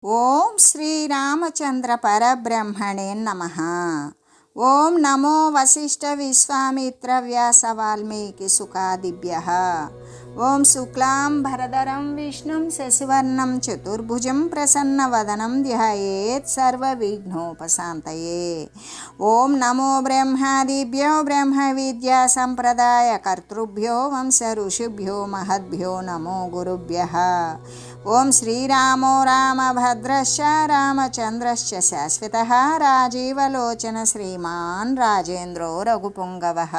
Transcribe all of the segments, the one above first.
ఓం శ్రీరామచంద్ర పరబ్రహ్మణే నమః. ఓం నమో వశిష్ఠ విశ్వామిత్ర వ్యాస వాల్మీకి సుఖాదిభ్యః. ఓం శుక్లాం భరధరం విష్ణుం శశివర్ణం చతుర్భుజం ప్రసన్నవదనం ధ్యాయేత్ సర్వవిఘ్నోపశాంతయే. ఓం నమో బ్రహ్మాదిభ్యో బ్రహ్మ విద్యా సంప్రదాయ కర్తృభ్యో వంశ ఋషిభ్యో మహద్భ్యో నమో గురుభ్యః. ఓం శ్రీరామో రామభద్రశ్చ రామచంద్రశ్చ శాశ్వతః రాజీవలోచన శ్రీమాన్ రాజేంద్రో రఘుపుంగవః.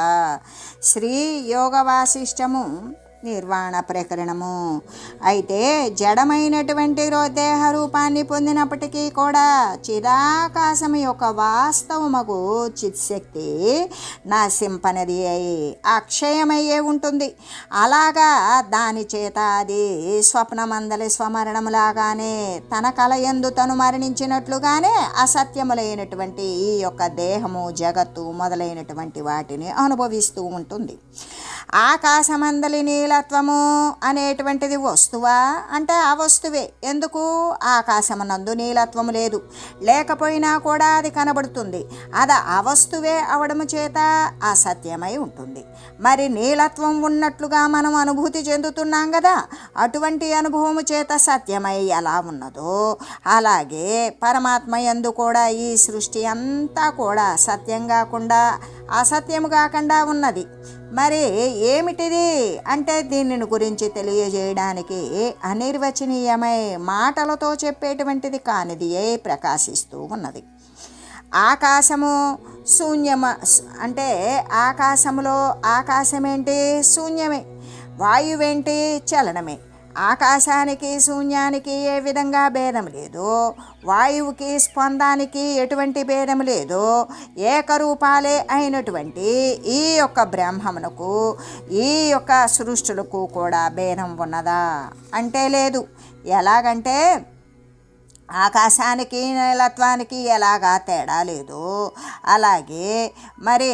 శ్రీ యోగ వాసిష్టము నిర్వాణ ప్రకరణము. అయితే జడమైనటువంటి దేహ రూపాన్ని పొందినప్పటికీ కూడా చిదాకాశం యొక్క వాస్తవమగు చిత్శక్తి నశింపనిది అయి అక్షయమయ్యే ఉంటుంది. అలాగా దాని చేత అది స్వప్నమందలి స్వమరణములాగానే తన కలయందు తను మరణించినట్లుగానే అసత్యములైనటువంటి ఈ యొక్క దేహము జగత్తు మొదలైనటువంటి వాటిని అనుభవిస్తూ ఉంటుంది. ఆకాశమందలి నీలత్వము అనేటువంటిది వస్తువా అంటే ఆ వస్తువే. ఎందుకు? ఆకాశమునందు నీలత్వము లేదు, లేకపోయినా కూడా అది కనబడుతుంది. అది అవస్తువే అవడము చేత అసత్యమై ఉంటుంది. మరి నీలత్వం ఉన్నట్లుగా మనం అనుభూతి చెందుతున్నాం కదా, అటువంటి అనుభవము చేత సత్యమై ఎలా ఉన్నదో అలాగే పరమాత్మ యందు కూడా ఈ సృష్టి అంతా కూడా సత్యం కాకుండా అసత్యము కాకుండా ఉన్నది. మరి ఏమిటిది అంటే దీనిని గురించి తెలియజేయడానికి అనిర్వచనీయమై మాటలతో చెప్పేటువంటిది కానిది ప్రకాశిస్తూ ఉన్నది. ఆకాశము శూన్యమ అంటే ఆకాశములో ఆకాశమేంటి? శూన్యమే. వాయువేంటి? చలనమే. ఆకాశానికి శూన్యానికి ఏ విధంగా భేదం లేదు, వాయువుకి స్పందానికి ఎటువంటి భేదం లేదు. ఏకరూపాలే అయినటువంటి ఈ యొక్క బ్రహ్మమునకు ఈ యొక్క సృష్టులకు కూడా భేదం ఉన్నదా అంటే లేదు. ఎలాగంటే ఆకాశానికి నీలత్వానికి ఎలాగా తేడా లేదు, అలాగే మరి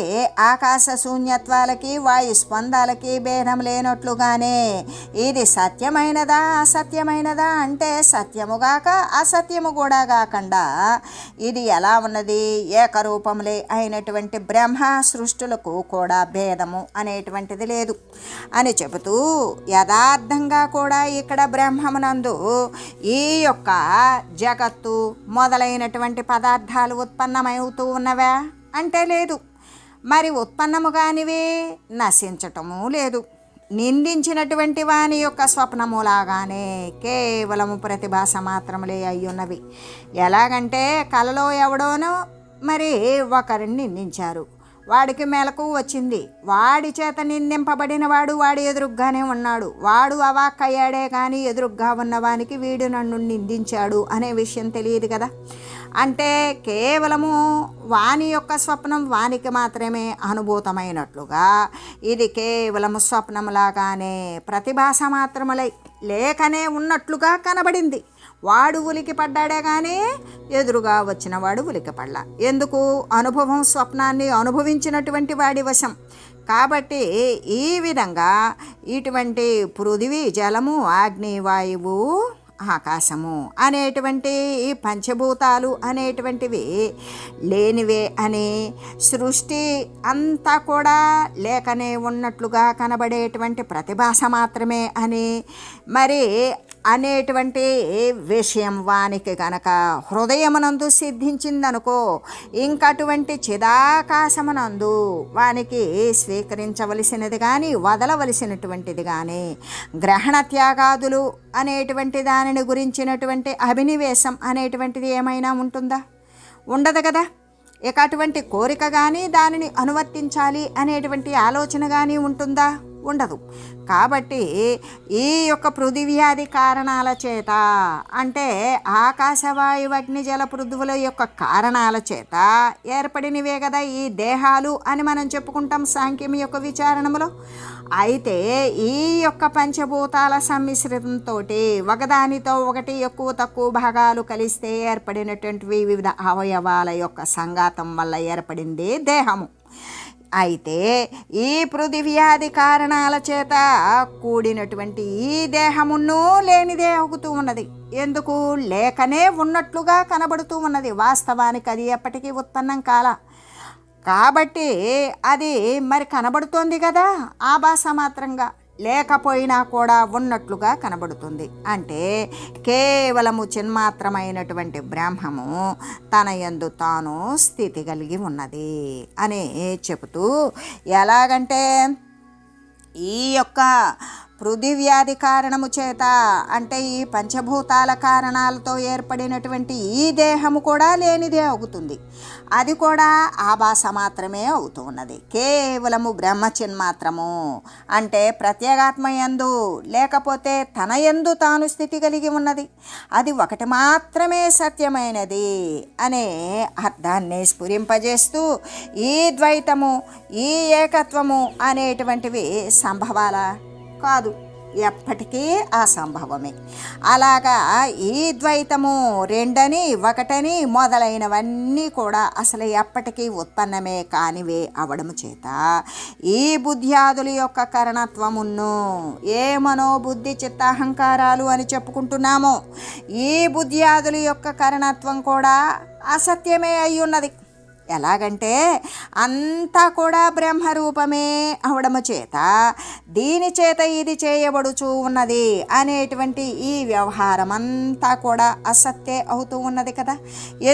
ఆకాశ శూన్యత్వాలకి వాయు స్పందాలకి భేదం లేనట్లుగానే ఇది సత్యమైనదా అసత్యమైనదా అంటే సత్యముగాక అసత్యము కూడా కాకుండా ఇది ఎలా ఉన్నది? ఏకరూపములే అయినటువంటి బ్రహ్మ సృష్టులకు కూడా భేదము అనేటువంటిది లేదు అని చెబుతూ యథార్థంగా కూడా ఇక్కడ బ్రహ్మమునందు ఈ యొక్క జగత్తు మొదలైనటువంటి పదార్థాలు ఉత్పన్నమవుతూ ఉన్నవా అంటే లేదు. మరి ఉత్పన్నము కానివి నశించటము లేదు. నిందించినటువంటి వాని యొక్క స్వప్నములాగానే కేవలము ప్రతిభాస మాత్రములే అయ్యున్నవి. ఎలాగంటే కలలో ఎవడోనో మరి ఒకరిని నిందించారు, వాడికి మెలకు వచ్చింది, వాడి చేత నిందింపబడిన వాడు వాడి ఎదురుగ్గానే ఉన్నాడు. వాడు అవాక్కయ్యాడే కానీ ఎదురుగ్గా ఉన్నవానికి వీడు నన్ను నిందించాడు అనే విషయం తెలియదు కదా. అంటే కేవలము వాని యొక్క స్వప్నం వానికి మాత్రమే అనుభూతమైనట్లుగా ఇది కేవలము స్వప్నములాగానే ప్రతిభాస మాత్రములై లేకనే ఉన్నట్లుగా కనబడింది. వాడు ఉలికి పడ్డాడే కానీ ఎదురుగా వచ్చిన వాడు ఉలికి పడ్డా. ఎందుకు? అనుభవం స్వప్నాన్ని అనుభవించినటువంటి వాడి వశం. కాబట్టి ఈ విధంగా ఇటువంటి పృథివీ జలము అగ్ని వాయువు ఆకాశము అనేటువంటి ఈ పంచభూతాలు అనేటువంటివి లేనివే అని సృష్టి అంతా కూడా లేకనే ఉన్నట్లుగా కనబడేటువంటి ప్రతిభాస మాత్రమే అని మరి అనేటువంటి విషయం వానికి కనుక హృదయమునందు సిద్ధించిందనుకో, ఇంకటువంటి చిదాకాశమునందు వానికి స్వీకరించవలసినది కానీ వదలవలసినటువంటిది కానీ గ్రహణ త్యాగాదులు అనేటువంటి దానిని గురించినటువంటి అభినివేశం అనేటువంటిది ఏమైనా ఉంటుందా? ఉండదు కదా. ఇక అటువంటి కోరిక కానీ దానిని అనువర్తించాలి అనేటువంటి ఆలోచన కానీ ఉంటుందా? ఉండదు. కాబట్టి ఈ యొక్క పృథివ్యాది కారణాల చేత అంటే ఆకాశవాయు అగ్ని జల పృథువుల యొక్క కారణాల చేత ఏర్పడినవే కదా ఈ దేహాలు అని మనం చెప్పుకుంటాం సాంఖ్యం యొక్క విచారణములో. అయితే ఈ యొక్క పంచభూతాల సమ్మిశ్రణంతో ఒకదానితో ఒకటి ఎక్కువ తక్కువ భాగాలు కలిస్తే ఏర్పడినటువంటి వివిధ అవయవాల యొక్క సంఘాతం వల్ల ఏర్పడింది దేహము. అయితే ఈ పృథివ్యాది కారణాల చేత కూడినటువంటి ఈ దేహమును లేనిదే అవుతూ ఉన్నది. ఎందుకు లేకనే ఉన్నట్లుగా కనబడుతూ ఉన్నది. వాస్తవానికి అది ఎప్పటికీ ఉత్పన్నం కాల కాబట్టి అది మరి కనబడుతోంది కదా ఆభాస మాత్రంగా. లేకపోయినా కూడా ఉన్నట్లుగా కనబడుతుంది. అంటే కేవలము చిన్మాత్రమైనటువంటి బ్రహ్మము తన యందు తాను స్థితి కలిగి ఉన్నది అని చెబుతూ, ఎలాగంటే ఈ యొక్క పృథివ్యాధి కారణము చేత అంటే ఈ పంచభూతాల కారణాలతో ఏర్పడినటువంటి ఈ దేహము కూడా లేనిదే అవుతుంది. అది కూడా ఆభాస మాత్రమే అవుతూ ఉన్నది. కేవలము బ్రహ్మచిన్మాత్రము అంటే ప్రత్యేగాత్మ యందు లేకపోతే తన యందు తాను స్థితి కలిగి ఉన్నది. అది ఒకటి మాత్రమే సత్యమైనది అనే అర్థాన్ని స్ఫురింపజేస్తూ ఈ ద్వైతము ఈ ఏకత్వము అనేటువంటివి సంభవాల కాదు, ఎప్పటికీ అసంభవమే. అలాగా ఈ ద్వైతము రెండని ఒకటని మొదలైనవన్నీ కూడా అసలు ఎప్పటికీ ఉత్పన్నమే కానివే అవడము చేత ఈ బుద్ధ్యాదుల యొక్క కరణత్వమును ఏ మనోబుద్ధి చిత్తాహంకారాలు అని చెప్పుకుంటున్నామో ఈ బుద్ధ్యాదుల యొక్క కరణత్వం కూడా అసత్యమే అయి ఉన్నది. ఎలాగంటే అంతా కూడా బ్రహ్మరూపమే అవడము చేత దీని చేత ఇది చేయబడుచూ ఉన్నది అనేటువంటి ఈ వ్యవహారం అంతా కూడా అసత్యే అవుతూ ఉన్నది కదా.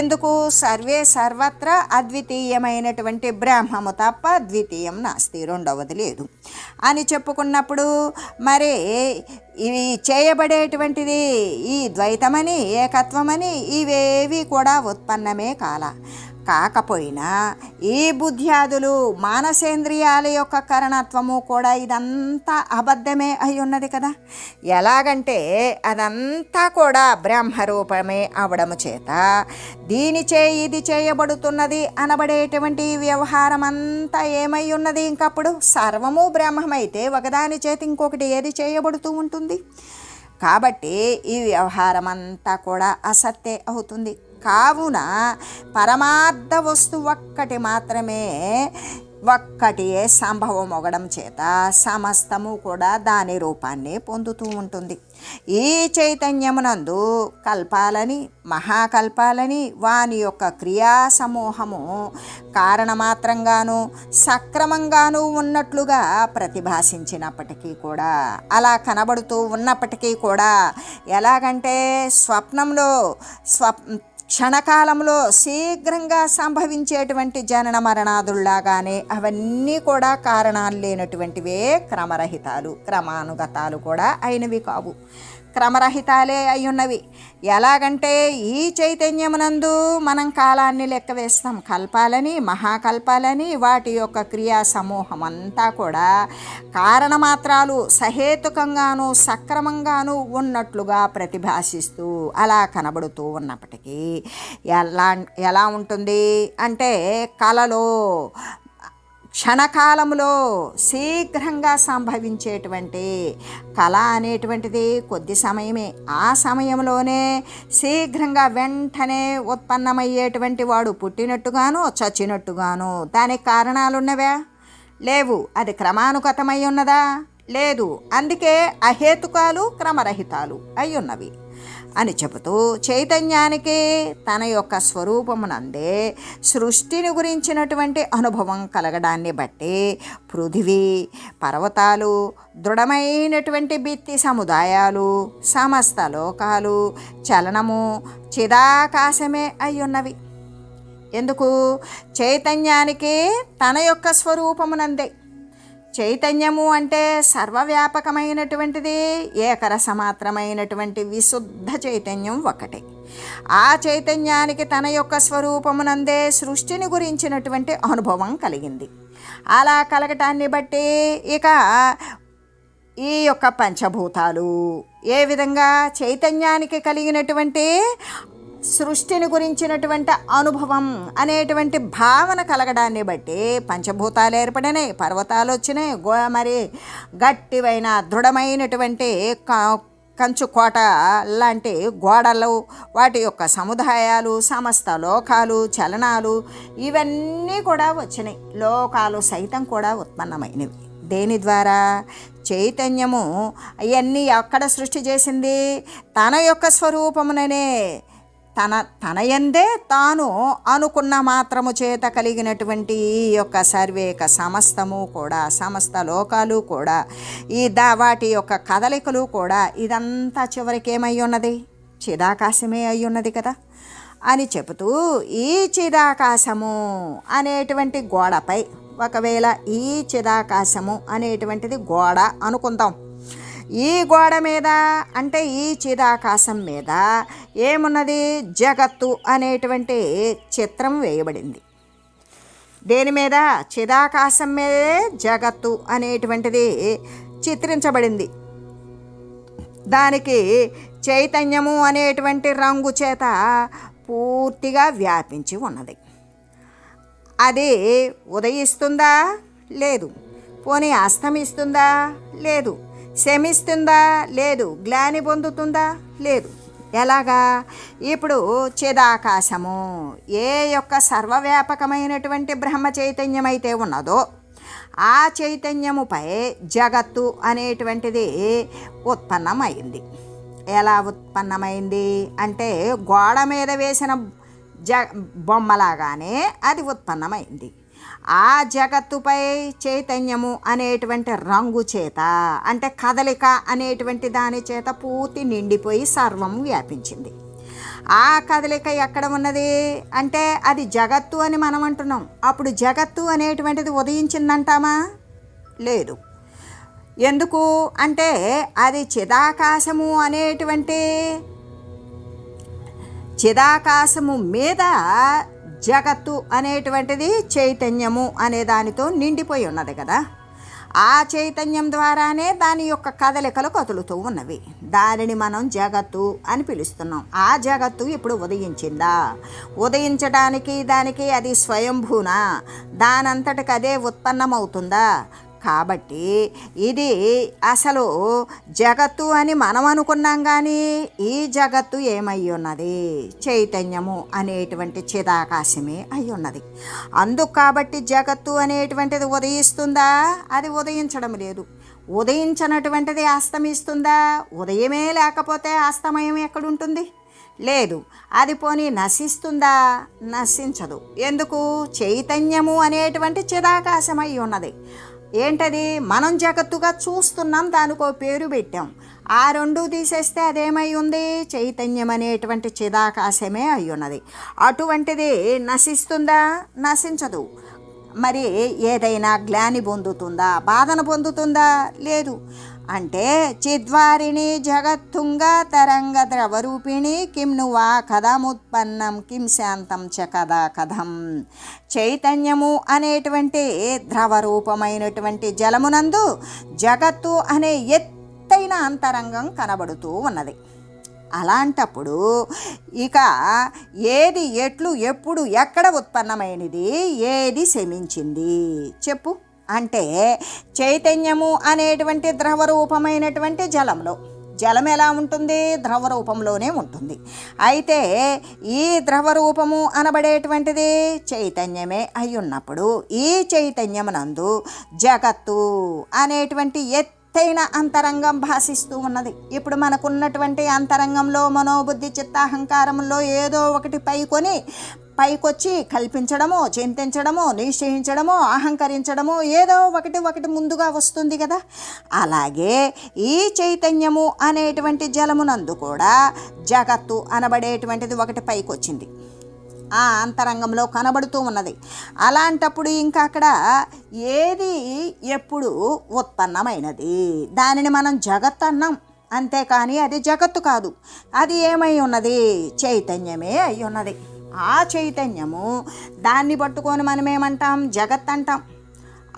ఎందుకు? సర్వే సర్వత్రా అద్వితీయమైనటువంటి బ్రహ్మము తప్ప ద్వితీయం నాస్తి, రెండవది లేదు అని చెప్పుకున్నప్పుడు మరి ఇవి చేయబడేటువంటిది ఈ ద్వైతమని ఏకత్వమని ఇవేవి కూడా ఉత్పన్నమే కాకపోయినా ఈ బుద్ధ్యాదులు మానసేంద్రియాల యొక్క కరణత్వము కూడా ఇదంతా అబద్ధమే అయి ఉన్నది కదా. ఎలాగంటే అదంతా కూడా బ్రహ్మరూపమే అవడము చేత దీనిచే ఇది చేయబడుతున్నది అనబడేటువంటి వ్యవహారం అంతా ఏమై ఉన్నది? ఇంకప్పుడు సర్వము బ్రహ్మమైతే ఒకదాని చేత ఇంకొకటి ఏది చేయబడుతూ ఉంటుంది. కాబట్టి ఈ వ్యవహారం అంతా కూడా అసత్తే అవుతుంది. కావున పరమార్థ వస్తువు ఒక్కటి మాత్రమే ఒక్కటియే సంభవం అవడం చేత సమస్తము కూడా దాని రూపాన్ని పొందుతూ ఉంటుంది. ఈ చైతన్యమునందు కల్పాలని మహాకల్పాలని వాని యొక్క క్రియా సమూహము కారణమాత్రంగాను సక్రమంగాను ఉన్నట్లుగా ప్రతిభాసించినప్పటికీ కూడా అలా కనబడుతూ ఉన్నప్పటికీ కూడా ఎలాగంటే స్వప్నంలో క్షణకాలంలో శీఘ్రంగా సంభవించేటువంటి జనన మరణాదుల్లాగానే అవన్నీ కూడా కారణాలు లేనటువంటివే క్రమరహితాలు, క్రమానుగతాలు కూడా అయినవి కావు, క్రమరహితాలే అయ్యున్నవి. ఎలాగంటే ఈ చైతన్యమునందు మనం కాలాన్ని లెక్క వేస్తాం. కల్పాలని మహాకల్పాలని వాటి యొక్క క్రియా సమూహం అంతా కూడా కారణమాత్రాలు సహేతుకంగాను సక్రమంగాను ఉన్నట్లుగా ప్రతిభాసిస్తూ అలా కనబడుతూ ఉన్నప్పటికీ ఎలా ఉంటుంది అంటే కలలో క్షణకాలంలో శీఘ్రంగా సంభవించేటువంటి కళ అనేటువంటిది కొద్ది సమయమే. ఆ సమయంలోనే శీఘ్రంగా వెంటనే ఉత్పన్నమయ్యేటువంటి వాడు పుట్టినట్టుగాను చచ్చినట్టుగాను దానికి కారణాలున్నవా? లేవు. అది క్రమానుగతమై ఉన్నదా? లేదు. అందుకే అహేతుకాలు క్రమరహితాలు అయి ఉన్నవి అని చెబుతూ చైతన్యానికి తన యొక్క స్వరూపమునందే సృష్టిని గురించినటువంటి అనుభవం కలగడాన్ని బట్టి పృథివీ, పర్వతాలు, దృఢమైనటువంటి భిత్తి సముదాయాలు, సమస్త లోకాలు, చలనము, చిదాకాశమే అయ్యున్నవి. ఎందుకు? చైతన్యానికి తన యొక్క స్వరూపమునందే. చైతన్యము అంటే సర్వవ్యాపకమైనటువంటిది, ఏకరసమాత్రమైనటువంటి విశుద్ధ చైతన్యం ఒకటే. ఆ చైతన్యానికి తన యొక్క స్వరూపమునందే సృష్టిని గురించినటువంటి అనుభవం కలిగింది. అలా కలగటాన్ని బట్టి ఇక ఈ యొక్క పంచభూతాలు ఏ విధంగా చైతన్యానికి కలిగినటువంటి సృష్టిని గురించినటువంటి అనుభవం అనేటువంటి భావన కలగడాన్ని బట్టి పంచభూతాలు ఏర్పడినాయి, పర్వతాలు వచ్చినాయి, మరి గట్టివైన దృఢమైనటువంటి కంచు కోట లాంటి గోడలు, వాటి యొక్క సముదాయాలు, సమస్త లోకాలు, చలనాలు ఇవన్నీ కూడా వచ్చినాయి. లోకాలు సైతం కూడా ఉత్పన్నమైనవి. దేని ద్వారా? చైతన్యము అవన్నీ ఎక్కడ సృష్టి చేసింది? తన యొక్క స్వరూపముననే, తన యందే తాను అనుకున్న మాత్రము చేత కలిగినటువంటి ఈ యొక్క సర్వేక సమస్తము కూడా, సమస్త లోకాలు కూడా, వాటి యొక్క కదలికలు కూడా ఇదంతా చివరికి ఏమై ఉన్నది? చిదాకాశమే అయి ఉన్నది కదా అని చెబుతూ, ఈ చిదాకాశము అనేటువంటి గోడపై, ఒకవేళ ఈ చిదాకాశము అనేటువంటిది గోడ అనుకుందాం, ఈ గోడ మీద అంటే ఈ చిదాకాశం మీద ఏమున్నది? జగత్తు అనేటువంటి చిత్రం వేయబడింది. దేని మీద? చిదాకాశం మీదే జగత్తు అనేటువంటిది చిత్రించబడింది. దానికి చైతన్యము అనేటువంటి రంగు చేత పూర్తిగా వ్యాపించి ఉన్నది. అది ఉదయిస్తుందా? లేదు. పోనీ అస్తమిస్తుందా? లేదు. శమిస్తుందా? లేదు. గ్లాని పొందుతుందా? లేదు. ఎలాగా? ఇప్పుడు చిదాకాశము ఏ యొక్క సర్వవ్యాపకమైనటువంటి బ్రహ్మ చైతన్యం అయితే ఉన్నదో ఆ చైతన్యముపై జగత్తు అనేటువంటిది ఉత్పన్నమైంది. ఎలా ఉత్పన్నమైంది అంటే గోడ మీద వేసిన బొమ్మలాగానే అది ఉత్పన్నమైంది. ఆ జగత్తుపై చైతన్యము అనేటువంటి రంగు చేత అంటే కదలిక అనేటువంటి దాని చేత పూర్తి నిండిపోయి సర్వము వ్యాపించింది. ఆ కదలిక ఎక్కడ ఉన్నది అంటే అది జగత్తు అని మనం అంటున్నాం. అప్పుడు జగత్తు అనేటువంటిది ఉదయించిందంటామా? లేదు. ఎందుకు అంటే అది చిదాకాశము అనేటువంటి చిదాకాశము మీద జగత్తు అనేటువంటిది చైతన్యము అనే దానితో నిండిపోయి ఉన్నది కదా. ఆ చైతన్యం ద్వారానే దాని యొక్క కదలికలు కదులుతూ ఉన్నవి. దానిని మనం జగత్తు అని పిలుస్తున్నాం. ఆ జగత్తు ఇప్పుడు ఉదయించిందా? ఉదయించడానికి దానికి అది స్వయంభూనా? దానంతటికి అదే ఉత్పన్నమవుతుందా? కాబట్టి ఇది అసలు జగత్తు అని మనం అనుకున్నాం, కానీ ఈ జగత్తు ఏమై ఉన్నది? చైతన్యము అనేటువంటి చిదాకాశమే అయి ఉన్నది. అందుకు కాబట్టి జగత్తు అనేటువంటిది ఉదయిస్తుందా? అది ఉదయించడం లేదు. ఉదయించినటువంటిది అస్తమిస్తుందా? ఉదయమే లేకపోతే అస్తమయం ఎక్కడుంటుంది? లేదు. అది పోనీ నశిస్తుందా? నశించదు. ఎందుకు? చైతన్యము అనేటువంటి చిదాకాశమై ఉన్నది. ఏంటది? మనం జగత్తుగా చూస్తున్నాం, దానికో పేరు పెట్టాం. ఆ రెండు తీసేస్తే అదేమై ఉంది? చైతన్యం అనేటువంటి చిదాకాశమే అయి ఉన్నది. అటువంటిది నశిస్తుందా? నశించదు. మరి ఏదైనా గ్లాని పొందుతుందా? బాధను పొందుతుందా? లేదు. అంటే చిద్వారిణి జగత్తుంగ తరంగ ద్రవరూపిణి కిం నువా కథముత్పన్నం కిం శాంతం చ కదా కథం. చైతన్యము అనేటువంటి ద్రవరూపమైనటువంటి జలమునందు జగత్తు అనే ఎత్తైన అంతరంగం కనబడుతూ ఉన్నది. అలాంటప్పుడు ఇక ఏది ఎట్లు ఎప్పుడు ఎక్కడ ఉత్పన్నమైనది, ఏది శమించింది చెప్పు అంటే చైతన్యము అనేటువంటి ద్రవరూపమైనటువంటి జలం ఎలా ఉంటుంది? ద్రవరూపంలోనే ఉంటుంది. అయితే ఈ ద్రవరూపము అనబడేటువంటిది చైతన్యమే అయి ఉన్నప్పుడు ఈ చైతన్యమునందు జగత్తు అనేటువంటి ఎత్తైన అంతరంగం భాషిస్తూ ఉన్నది. ఇప్పుడు మనకున్నటువంటి అంతరంగంలో మనోబుద్ధి చిత్తాహంకారంలో ఏదో ఒకటి పైకొచ్చి కల్పించడమో, చింతించడమో, నిశ్చయించడమో, అహంకరించడమో ఏదో ఒకటి ముందుగా వస్తుంది కదా. అలాగే ఈ చైతన్యము అనేటువంటి జలమునందు కూడా జగత్తు అనబడేటువంటిది ఒకటి పైకొచ్చింది, ఆ అంతరంగంలో కనబడుతూ ఉన్నది. అలాంటప్పుడు ఇంకా అక్కడ ఏది ఎప్పుడు ఉత్పన్నమైనది దానిని మనం జగత్ అన్నాం. అంతేకాని అది జగత్తు కాదు. అది ఏమై ఉన్నది? చైతన్యమే అయి ఉన్నది. ఆ చైతన్యము దాన్ని పట్టుకొని మనం ఏమంటాం? జగత్ అంటాం.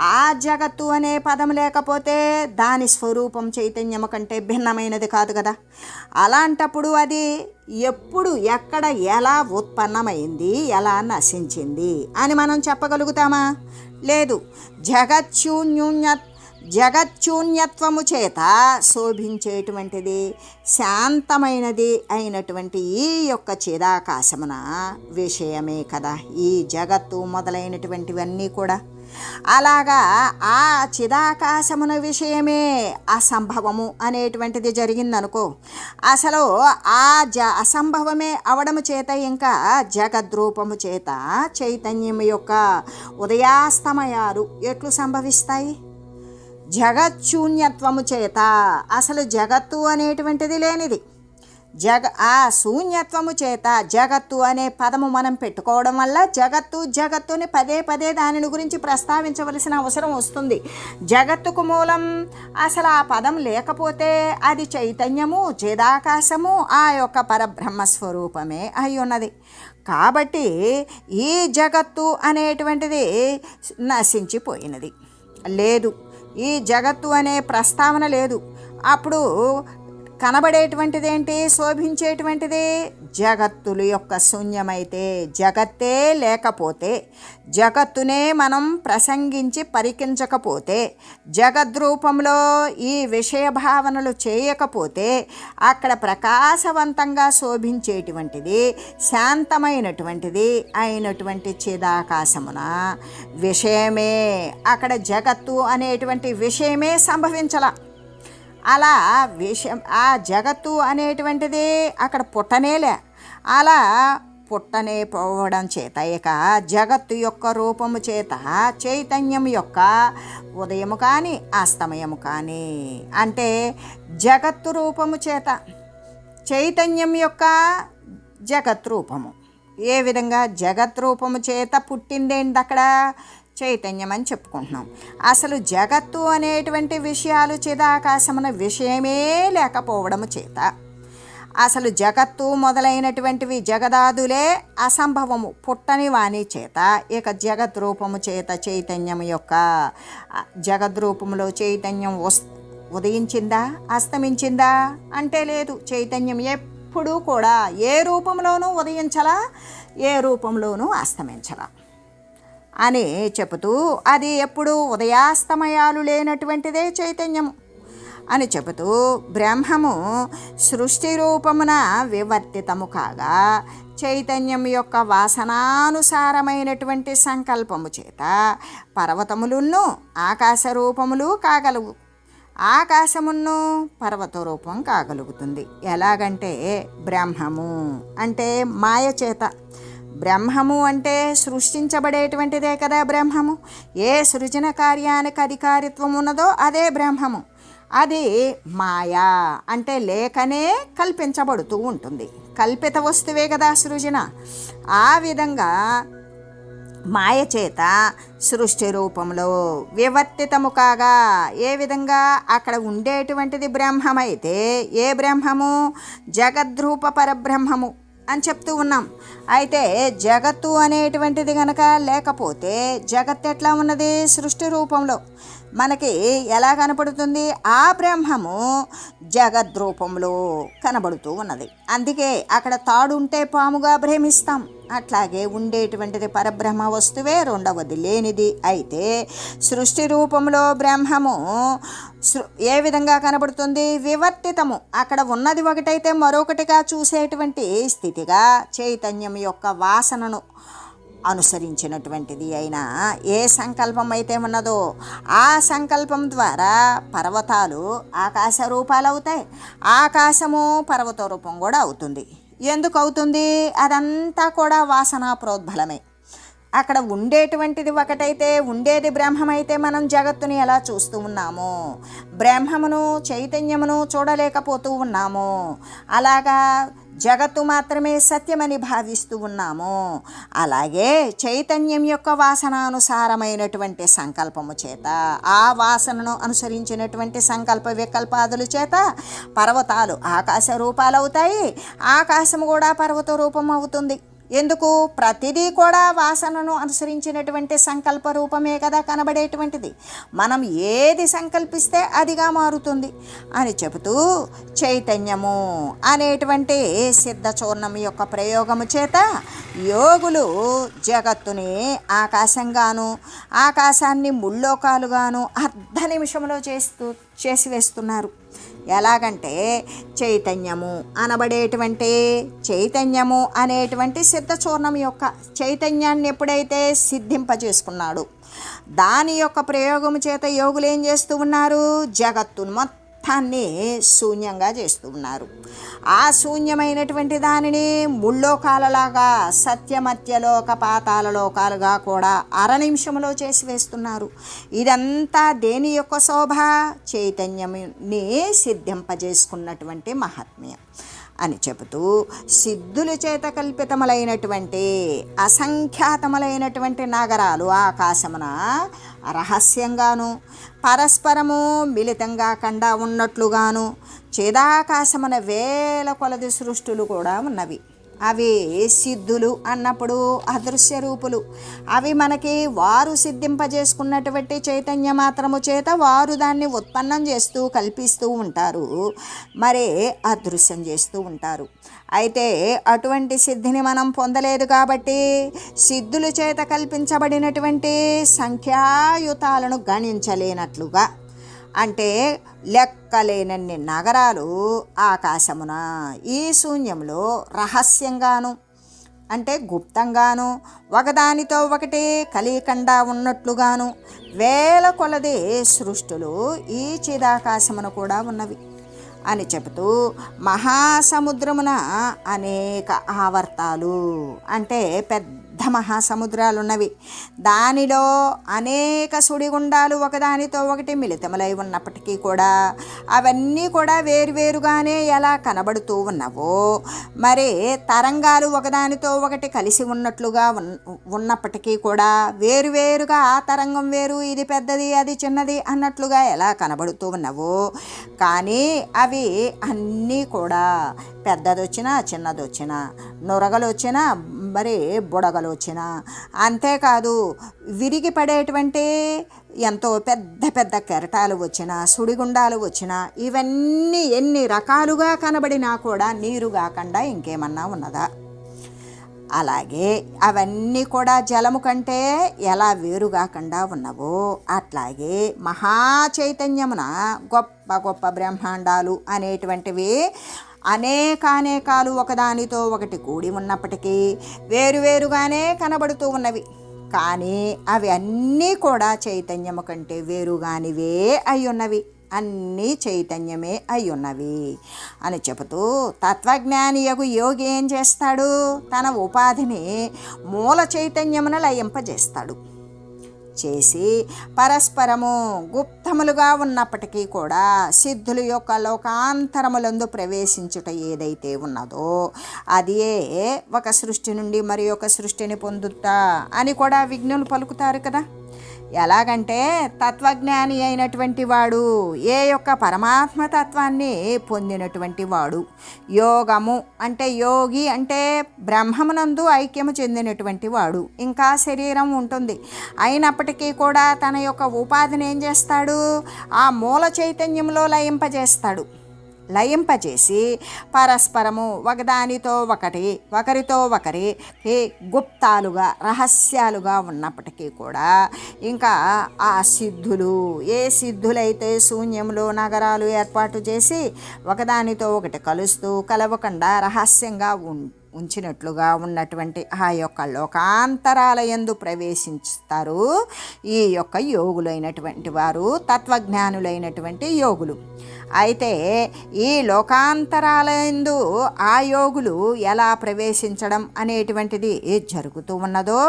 ఆ జగత్తు అనే పదం లేకపోతే దాని స్వరూపం చైతన్యము కంటే భిన్నమైనది కాదు కదా. అలాంటప్పుడు అది ఎప్పుడు ఎక్కడ ఎలా ఉత్పన్నమైంది, ఎలా నశించింది అని మనం చెప్పగలుగుతామా? లేదు. జగచ్చూన్యత్వము చేత శోభించేటువంటిది శాంతమైనది అయినటువంటి ఈ యొక్క చిదాకాశమున విషయమే కదా ఈ జగత్తు మొదలైనటువంటివన్నీ కూడా. అలాగా ఆ చిదాకాశమున విషయమే అసంభవము అనేటువంటిది జరిగిందనుకో, అసలు ఆ అసంభవమే అవడము చేత ఇంకా జగద్రూపము చేత చైతన్యం యొక్క ఉదయాస్తమయాలు ఎట్లు సంభవిస్తాయి? జగచ్చూన్యత్వము చేత, అసలు జగత్తు అనేటువంటిది లేనిది, ఆ శూన్యత్వము చేత జగత్తు అనే పదము మనం పెట్టుకోవడం వల్ల జగత్తుని పదే పదే దానిని గురించి ప్రస్తావించవలసిన అవసరం వస్తుంది. జగత్తుకు మూలం అసలు ఆ పదం లేకపోతే అది చైతన్యము, చిదాకాశము, ఆ యొక్క పరబ్రహ్మస్వరూపమే అయి ఉన్నది. కాబట్టి ఈ జగత్తు అనేటువంటిది నశించిపోయినది, లేదు, ఈ జగత్తు అనే ప్రస్తావన లేదు. అప్పుడు కనబడేటువంటిది ఏంటి? శోభించేటువంటిది జగత్తుల యొక్క శూన్యమైతే, జగత్తే లేకపోతే, జగత్తునే మనం ప్రసంగించి పరికించకపోతే, జగద్రూపంలో ఈ విషయ భావనలు చేయకపోతే, అక్కడ ప్రకాశవంతంగా శోభించేటువంటిది శాంతమైనటువంటిది అయినటువంటి చిదాకాశమున విషయమే, అక్కడ జగత్తు అనేటువంటి విషయమే సంభవించాల. అలా ఆ జగత్తు అనేటువంటిది అక్కడ పుట్టనేలే. అలా పుట్టనే పోవడం చేత ఇక జగత్తు యొక్క రూపము చేత చైతన్యం యొక్క ఉదయము కానీ అస్తమయము కానీ, అంటే జగత్తు రూపము చేత చైతన్యం యొక్క జగత్ రూపము, ఏ విధంగా జగత్ రూపము చేత పుట్టిందేంటి? అక్కడ చైతన్యం అని చెప్పుకుంటున్నాం. అసలు జగత్తు అనేటువంటి విషయాలు చిదాకాశమున విషయమే లేకపోవడము చేత, అసలు జగత్తు మొదలైనటువంటివి జగదాదులే అసంభవము, పుట్టని వాణి చేత ఇక జగద్రూపము చేత చైతన్యం యొక్క జగద్రూపములో చైతన్యం ఉదయించిందా, అస్తమించిందా అంటే లేదు. చైతన్యం ఎప్పుడూ కూడా ఏ రూపంలోనూ ఉదయించలా, ఏ రూపంలోనూ అస్తమించలా అని చెబుతూ, అది ఎప్పుడు ఉదయాస్తమయాలు లేనటువంటిదే చైతన్యము అని చెబుతూ, బ్రహ్మము సృష్టి రూపమున వివర్తితము కాగా చైతన్యం యొక్క వాసనానుసారమైనటువంటి సంకల్పము చేత పర్వతములును ఆకాశ రూపములు కాగలవు, ఆకాశమును పర్వత రూపం కాగలుగుతుంది. ఎలాగంటే బ్రహ్మము అంటే మాయ చేత, బ్రహ్మము అంటే సృష్టించబడేటువంటిదే కదా బ్రహ్మము. ఏ సృజన కార్యానికి అధికారిత్వం ఉన్నదో అదే బ్రహ్మము. అది మాయా అంటే లేకనే కల్పించబడుతూ ఉంటుంది, కల్పిత వస్తువే కదా సృజన. ఆ విధంగా మాయ చేత సృష్టి రూపంలో వివర్తితము కాగా, ఏ విధంగా అక్కడ ఉండేటువంటిది బ్రహ్మమైతే, ఏ బ్రహ్మము? జగద్రూప పరబ్రహ్మము అని చెప్తూ ఉన్నాం. అయితే జగత్తు అనేటువంటిది కనుక లేకపోతే జగత్ ఎట్లా ఉన్నది? సృష్టి రూపంలో మనకి ఎలా కనపడుతుంది? ఆ బ్రహ్మము జగద్రూపంలో కనబడుతూ ఉన్నది. అందుకే అక్కడ తాడుంటే పాముగా భ్రమిస్తాం, అట్లాగే ఉండేటువంటిది పరబ్రహ్మ వస్తువే, రెండవది లేనిది. అయితే సృష్టి రూపంలో బ్రహ్మము ఏ విధంగా కనబడుతుంది? వివర్తితము, అక్కడ ఉన్నది ఒకటైతే మరొకటిగా చూసేటువంటి స్థితిగా చైతన్యం యొక్క వాసనను అనుసరించినటువంటిది అయినా ఏ సంకల్పం అయితే ఉన్నదో ఆ సంకల్పం ద్వారా పర్వతాలు ఆకాశ రూపాలు అవుతాయి, ఆకాశము పర్వత రూపం కూడా అవుతుంది. ఎందుకు అవుతుంది? అదంతా కూడా వాసనా ప్రోద్బలమే. అక్కడ ఉండేటువంటిది ఒకటైతే, ఉండేది బ్రహ్మమైతే మనం జగత్తుని ఎలా చూస్తూ ఉన్నామో, బ్రహ్మమును చైతన్యమును చూడలేకపోతూ ఉన్నాము. అలాగా జగత్తు మాత్రమే సత్యమని భావిస్తూ ఉన్నాము. అలాగే చైతన్యం యొక్క వాసనానుసారమైనటువంటి సంకల్పము చేత, ఆ వాసనను అనుసరించినటువంటి సంకల్ప వికల్పాదుల చేత పర్వతాలు ఆకాశ రూపాలు అవుతాయి, ఆకాశము కూడా పర్వత రూపం అవుతుంది. ఎందుకు? ప్రతిదీ కూడా వాసనను అనుసరించినటువంటి సంకల్ప రూపమే కదా కనబడేటువంటిది. మనం ఏది సంకల్పిస్తే అదిగా మారుతుంది అని చెబుతూ, చైతన్యము అనేటువంటి సిద్ధ చూర్ణం యొక్క ప్రయోగము చేత యోగులు జగత్తుని ఆకాశంగాను ఆకాశాన్ని ముల్లోకాలుగాను అర్ధ నిమిషంలో చేసివేస్తున్నారు. ఎలాగంటే చైతన్యము అనబడేటువంటి చైతన్యము అనేటువంటి సిద్ధ చూర్ణం యొక్క చైతన్యాన్ని ఎప్పుడైతే సిద్ధింపజేసుకున్నాడు, దాని యొక్క ప్రయోగము చేత యోగులు ఏం చేస్తూ ఉన్నారు? జగత్తును మొత్తాన్ని శూన్యంగా చేస్తూ ఉన్నారు. ఆ శూన్యమైనటువంటి దానిని ముల్లోకాలలాగా సత్యమత్యలోక పాతాల లోకాలుగా కూడా నిమిషంలో చేసి వేస్తున్నారు. ఇదంతా దేని యొక్క శోభ? చైతన్యంని సిద్ధింపజేసుకున్నటువంటి మహాత్మ్యం అని చెబుతూ, సిద్ధుల చేత కల్పితములైనటువంటి అసంఖ్యాతములైనటువంటి నగరాలు ఆకాశమున రహస్యంగాను పరస్పరము మిళితంగా కండా ఉన్నట్లుగాను చిదాకాశమున వేల కొలది సృష్టులు కూడా ఉన్నవి. అవి సిద్ధులు అన్నప్పుడు అదృశ్య రూపులు. అవి మనకి వారు సిద్ధింపజేసుకున్నటువంటి చైతన్య మాత్రము చేత వారు దాన్ని ఉత్పన్నం చేస్తూ కల్పిస్తూ ఉంటారు, మరే అదృశ్యం చేస్తూ ఉంటారు. అయితే అటువంటి సిద్ధిని మనం పొందలేదు కాబట్టి సిద్ధుల చేత కల్పించబడినటువంటి సంఖ్యాయుతాలను గణించలేనట్లుగా, అంటే లెక్కలేనన్ని నగరాలు ఆకాశమున ఈ శూన్యంలో రహస్యంగాను, అంటే గుప్తంగాను, ఒకదానితో ఒకటి కలియకుండా ఉన్నట్లుగాను వేల కొలది సృష్టులు ఈ చిదాకాశమున కూడా ఉన్నవి అని చెబుతూ, మహాసముద్రమున అనేక ఆవర్తాలు, అంటే పెద్ద మహాసముద్రాలు ఉన్నవి. దానిలో అనేక సుడిగుండాలు ఒకదానితో ఒకటి మిళితములై ఉన్నప్పటికీ కూడా అవన్నీ కూడా వేరువేరుగానే ఎలా కనబడుతూ ఉన్నవో, మరి తరంగాలు ఒకదానితో ఒకటి కలిసి ఉన్నట్లుగా ఉన్నప్పటికీ కూడా వేరువేరుగా ఆ తరంగం వేరు, ఇది పెద్దది అది చిన్నది అన్నట్లుగా ఎలా కనబడుతూ ఉన్నవో, కానీ అవి అన్నీ కూడా పెద్దదొచ్చినా చిన్నదొచ్చినా, నురగలు వచ్చినా మరి బుడగలు వచ్చినా, అంతేకాదు విరిగి పడేటువంటి ఎంతో పెద్ద పెద్ద కెరటాలు వచ్చినా, సుడిగుండాలు వచ్చినా, ఇవన్నీ ఎన్ని రకాలుగా కనబడినా కూడా నీరు కాకుండా ఇంకేమన్నా ఉన్నదా? అలాగే అవన్నీ కూడా జలము కంటే ఎలా వేరు కాకుండా ఉన్నవో, అట్లాగే మహాచైతన్యమున గొప్ప గొప్ప బ్రహ్మాండాలు అనేటువంటివి అనేకానేకాలు ఒకదానితో ఒకటి కూడి ఉన్నప్పటికీ వేరువేరుగానే కనబడుతూ ఉన్నవి. కానీ అవి అన్నీ కూడా చైతన్యము కంటే వేరుగానివే అయ్యున్నవి, అన్నీ చైతన్యమే అయ్యున్నవి అని చెబుతూ, తత్వజ్ఞానియగు యోగి ఏం చేస్తాడు? తన ఉపాధిని మూల చైతన్యమును లయింపజేస్తాడు. చేసి పరస్పరము గుప్తములుగా ఉన్నప్పటికీ కూడా సిద్ధుల యొక్క లోకాంతరములందు ప్రవేశించుట ఏదైతే ఉన్నదో అదే ఒక సృష్టి నుండి మరి ఒక సృష్టిని పొందుతా అని కూడా విజ్ఞులు పలుకుతారు కదా. ఎలాగంటే తత్వజ్ఞాని అయినటువంటి వాడు ఏ యొక్క పరమాత్మ తత్వాన్ని పొందినటువంటి వాడు, యోగము అంటే యోగి అంటే బ్రహ్మమునందు ఐక్యము చెందినటువంటి వాడు, ఇంకా శరీరం ఉంటుంది అయినప్పటికీ కూడా తన యొక్క ఉపాధిని ఏం చేస్తాడు? ఆ మూల చైతన్యంలో లయింపజేసి పరస్పరము ఒకదానితో ఒకటి ఒకరితో ఒకరికి గుప్తాలుగా రహస్యాలుగా ఉన్నప్పటికీ కూడా ఇంకా ఆ సిద్ధులు ఏ సిద్ధులైతే శూన్యంలో నగరాలు ఏర్పాటు చేసి ఒకదానితో ఒకటి కలుస్తూ కలవకుండా రహస్యంగా ఉంచినట్లుగా ఉన్నటువంటి ఆ యొక్క లోకాంతరాల యందు ప్రవేశిస్తారు ఈ యొక్క యోగులైనటువంటి వారు, తత్వజ్ఞానులైనటువంటి యోగులు. అయితే ఈ లోకాంతరాల యందు ఆ యోగులు ఎలా ప్రవేశించడం అనేటువంటిది జరుగుతూ ఉన్నదో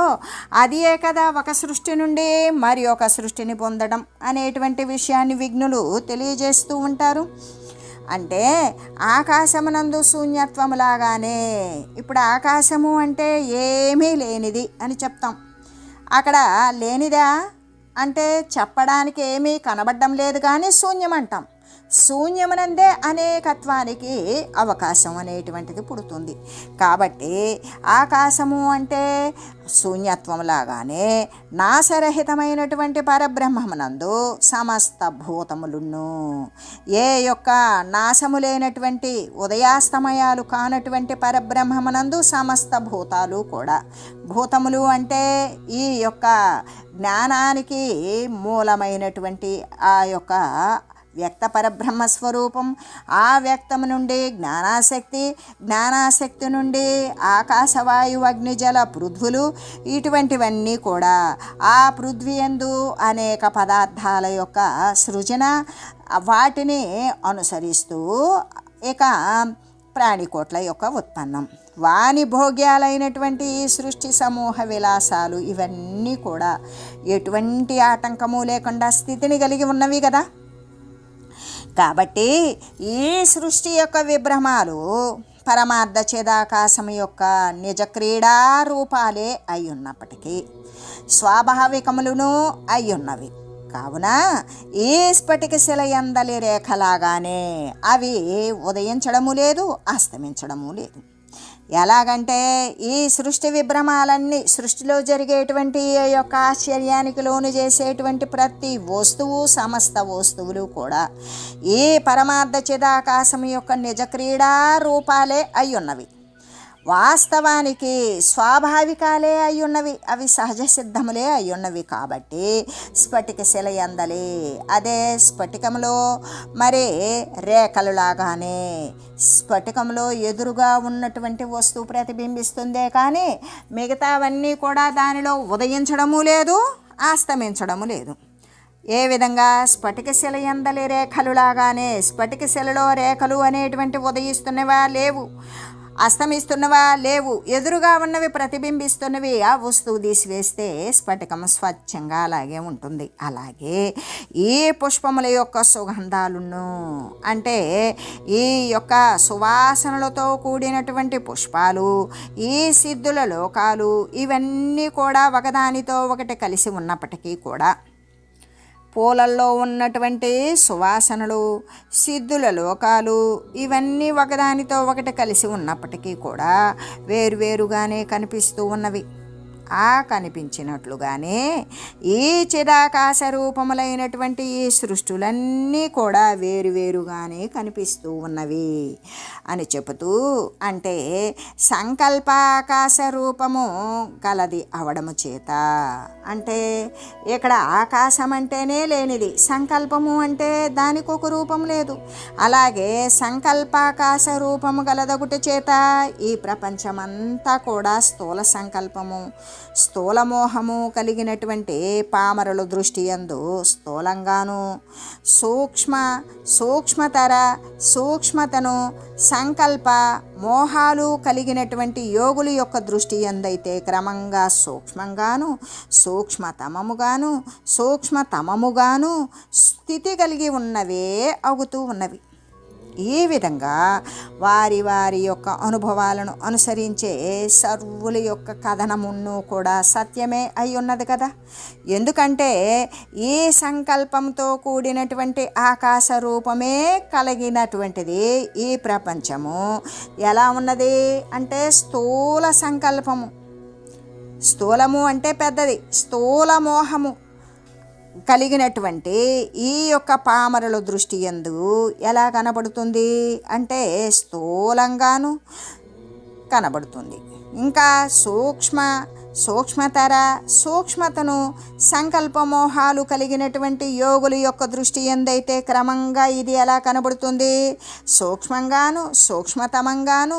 అదే కదా ఒక సృష్టి నుండి మరి ఒక సృష్టిని పొందడం అనేటువంటి విషయాన్ని విజ్ఞులు తెలియజేస్తూ ఉంటారు. అంటే ఆకాశమునందు శూన్యత్వములాగానే, ఇప్పుడు ఆకాశము అంటే ఏమీ లేనిది అని చెప్తాం. అక్కడ లేనిదా అంటే చెప్పడానికి ఏమీ కనబడడం లేదు కానీ శూన్యం అంటాం. శూన్యమునందే అనేకత్వానికి అవకాశం అనేటువంటిది పుడుతుంది. కాబట్టి ఆకాశము అంటే శూన్యత్వం లాగానే నాశరహితమైనటువంటి పరబ్రహ్మమునందు సమస్త భూతములును, ఏ యొక్క నాశము లేనటువంటి ఉదయాస్తమయాలు కానటువంటి పరబ్రహ్మమునందు సమస్త భూతాలు కూడా, భూతములు అంటే ఈ యొక్క జ్ఞానానికి మూలమైనటువంటి ఆ యొక్క వ్యక్త పరబ్రహ్మస్వరూపం. ఆ వ్యక్తము నుండి జ్ఞానాశక్తి, జ్ఞానాశక్తి నుండి ఆకాశవాయు అగ్నిజల పృథ్వులు, ఇటువంటివన్నీ కూడా ఆ పృథ్వీ యందు అనేక పదార్థాల యొక్క సృజన, వాటిని అనుసరిస్తూ ఇక ప్రాణికోట్ల యొక్క ఉత్పన్నం, వాని భోగ్యాలైనటువంటి ఈ సృష్టి సమూహ విలాసాలు ఇవన్నీ కూడా ఎటువంటి ఆటంకము లేకుండా స్థితిని కలిగి ఉన్నవి కదా. కాబట్టి ఈ సృష్టి యొక్క విభ్రమాలు పరమార్థ చిదాకాశం యొక్క నిజ క్రీడా రూపాలే అయ్యున్నప్పటికీ స్వాభావికములను అయ్యున్నవి. కావున ఈ స్ఫటిక శిల యందలి రేఖలాగానే అవి ఉదయించడము లేదు, అస్తమించడము లేదు. ఎలాగంటే ఈ సృష్టి విభ్రమాలన్నీ, సృష్టిలో జరిగేటువంటి యొక్క ఆశ్చర్యానికి లోను చేసేటువంటి ప్రతి వస్తువు, సమస్త వస్తువులు కూడా ఈ పరమార్థ చిదాకాశం యొక్క నిజ క్రీడా రూపాలే అయ్యున్నవి. వాస్తవానికి స్వాభావికాలే అయ్యున్నవి, అవి సహజ సిద్ధములే అయ్యున్నవి. కాబట్టి స్ఫటిక శిల యందలి, అదే స్ఫటికంలో మరి రేఖలులాగానే స్ఫటికంలో ఎదురుగా ఉన్నటువంటి వస్తువు ప్రతిబింబిస్తుందే కానీ మిగతావన్నీ కూడా దానిలో ఉదయించడము లేదు, అస్తమించడము లేదు. ఏ విధంగా స్ఫటిక శిల యందలి రేఖలులాగానే స్ఫటిక శిలలో రేఖలు అనేటువంటి ఉదయిస్తున్నవా లేవు, అస్తమిస్తున్నవా లేవు, ఎదురుగా ఉన్నవి ప్రతిబింబిస్తున్నవి. ఆ వస్తువు తీసివేస్తే స్ఫటికం స్వచ్ఛంగా అలాగే ఉంటుంది. అలాగే ఈ పుష్పముల యొక్క సుగంధాలను, అంటే ఈ యొక్క సువాసనలతో కూడినటువంటి పుష్పాలు, ఈ సిద్ధుల లోకాలు, ఇవన్నీ కూడా ఒకదానితో ఒకటి కలిసి ఉన్నప్పటికీ కూడా పూలల్లో ఉన్నటువంటి సువాసనలు, సిద్ధుల లోకాలు, ఇవన్నీ ఒకదానితో ఒకటి కలిసి ఉన్నప్పటికీ కూడా వేరువేరుగానే కనిపిస్తూ ఉన్నవి. ఆ కనిపించినట్లుగానే ఈ చిదాకాశ రూపములైనటువంటి ఈ సృష్టులన్నీ కూడా వేరువేరుగానే కనిపిస్తూ ఉన్నవి అని చెబుతూ, అంటే సంకల్పాకాశ రూపము కలది అవడము చేత, అంటే ఇక్కడ ఆకాశం అంటేనే లేనిది, సంకల్పము అంటే దానికి ఒక రూపం లేదు. అలాగే సంకల్పాకాశ రూపము గలదొకటి చేత ఈ ప్రపంచమంతా కూడా స్థూల సంకల్పము, స్థూలమోహము కలిగినటువంటి పామరుల దృష్టి యందు స్థూలంగాను, సూక్ష్మతర సూక్ష్మతను సంకల్ప మోహాలు కలిగినటువంటి యోగుల యొక్క దృష్టి యందైతే క్రమంగా సూక్ష్మంగాను, సూక్ష్మతమముగాను స్థితి కలిగి ఉన్నవే అవుతూ ఉన్నవి. ఈ విధంగా వారి వారి యొక్క అనుభవాలను అనుసరించే సర్వుల యొక్క కథనమును కూడా సత్యమే అయి ఉన్నది కదా. ఎందుకంటే ఈ సంకల్పంతో కూడినటువంటి ఆకాశ రూపమే కలిగినటువంటిది ఈ ప్రపంచము. ఎలా ఉన్నది అంటే స్థూల సంకల్పము, స్థూలము అంటే పెద్దది, స్థూల మోహము కలిగినటువంటి ఈ యొక్క పామరుల దృష్టి యందు ఎలా కనబడుతుంది అంటే స్థూలంగాను కనబడుతుంది. ఇంకా సూక్ష్మతర సూక్ష్మతను సంకల్పమోహాలు కలిగినటువంటి యోగుల యొక్క దృష్టి యందైతే క్రమంగా ఇది ఎలా కనబడుతుంది, సూక్ష్మంగాను, సూక్ష్మతమంగాను,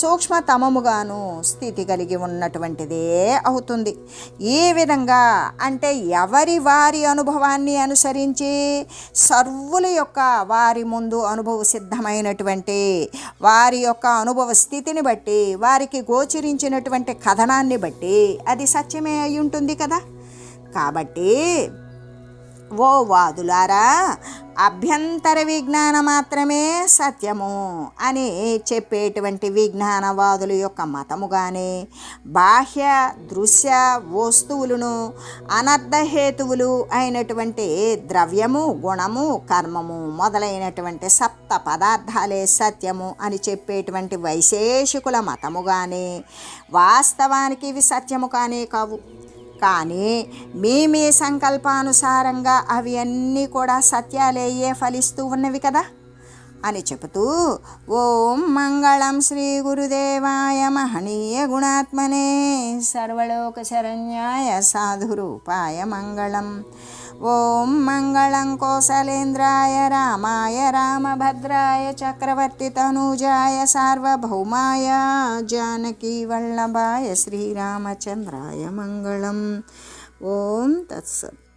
సూక్ష్మతమముగాను స్థితి కలిగి ఉన్నటువంటిదే అవుతుంది. ఈ విధంగా అంటే ఎవరి వారి అనుభవాన్ని అనుసరించి సర్వుల యొక్క వారి ముందు అనుభవ సిద్ధమైనటువంటి వారి యొక్క అనుభవ స్థితిని బట్టి, వారికి గోచరించినటువంటి కథనాన్ని బట్టి అది సత్యమే అయి ఉంటుంది కదా. కాబట్టి ఓ వాదులారా, అభ్యంతర విజ్ఞాన మాత్రమే సత్యము అని చెప్పేటువంటి విజ్ఞానవాదుల యొక్క మతము కానీ, బాహ్య దృశ్య వస్తువులను అనర్థహేతువులు అయినటువంటి ద్రవ్యము, గుణము, కర్మము మొదలైనటువంటి సప్త పదార్థాలే సత్యము అని చెప్పేటువంటి వైశేషికుల మతము కానీ వాస్తవానికి ఇవి సత్యము కానే కావు. కానీ మీ సంకల్పానుసారంగా అవి అన్నీ కూడా సత్యాలేయే ఫలిస్తూ ఉన్నవి కదా అని చెబుతూ, ఓం మంగళం శ్రీ గురుదేవాయ మహనీయ గుణాత్మనే సర్వలోక శరణ్యాయ సాధురూపాయ మంగళం. ఓం మంగళం కోసలేంద్రాయ రామాయ రామభద్రాయ చక్రవర్తి తనూజాయ సార్వభౌమాయ జానకీ వల్లభాయ శ్రీరామచంద్రాయ మంగళం. ఓం తత్సత్.